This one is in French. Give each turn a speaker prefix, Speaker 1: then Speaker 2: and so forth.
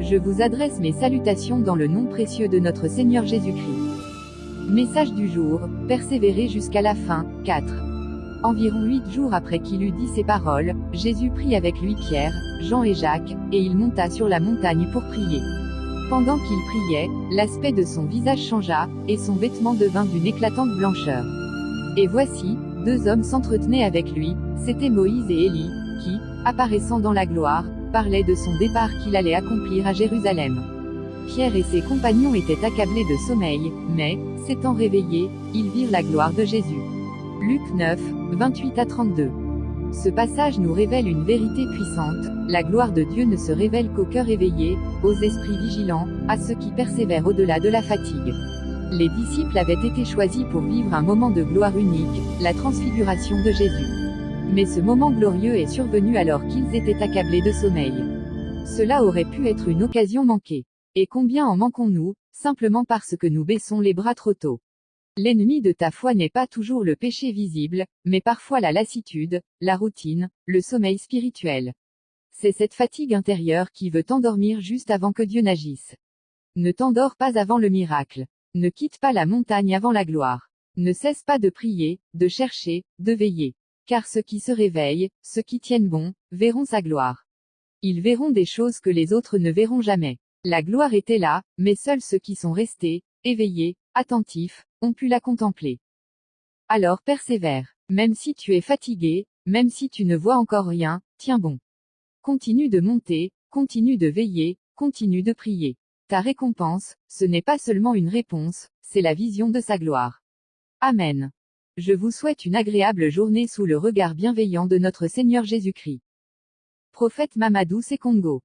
Speaker 1: Je vous adresse mes salutations dans le nom précieux de notre Seigneur Jésus-Christ. Message du jour, persévérer jusqu'à la fin, 4. Environ 8 jours après qu'il eut dit ces paroles, Jésus prit avec lui Pierre, Jean et Jacques, et il monta sur la montagne pour prier. Pendant qu'il priait, l'aspect de son visage changea, et son vêtement devint d'une éclatante blancheur. Et voici, 2 hommes s'entretenaient avec lui, c'étaient Moïse et Élie, qui, apparaissant dans la gloire, parlaient de son départ qu'il allait accomplir à Jérusalem. Pierre et ses compagnons étaient accablés de sommeil, mais, s'étant réveillés, ils virent la gloire de Jésus. Luc 9, 28 à 32. Ce passage nous révèle une vérité puissante, la gloire de Dieu ne se révèle qu'aux cœurs éveillés, aux esprits vigilants, à ceux qui persévèrent au-delà de la fatigue. Les disciples avaient été choisis pour vivre un moment de gloire unique, la transfiguration de Jésus. Mais ce moment glorieux est survenu alors qu'ils étaient accablés de sommeil. Cela aurait pu être une occasion manquée. Et combien en manquons-nous, simplement parce que nous baissons les bras trop tôt. L'ennemi de ta foi n'est pas toujours le péché visible, mais parfois la lassitude, la routine, le sommeil spirituel. C'est cette fatigue intérieure qui veut t'endormir juste avant que Dieu n'agisse. Ne t'endors pas avant le miracle. Ne quitte pas la montagne avant la gloire. Ne cesse pas de prier, de chercher, de veiller. Car ceux qui se réveillent, ceux qui tiennent bon, verront sa gloire. Ils verront des choses que les autres ne verront jamais. La gloire était là, mais seuls ceux qui sont restés, éveillés, attentifs, ont pu la contempler. Alors persévère. Même si tu es fatigué, même si tu ne vois encore rien, tiens bon. Continue de monter, continue de veiller, continue de prier. Ta récompense, ce n'est pas seulement une réponse, c'est la vision de sa gloire. Amen. Je vous souhaite une agréable journée sous le regard bienveillant de notre Seigneur Jésus-Christ. Prophète Mamadou Sekongo.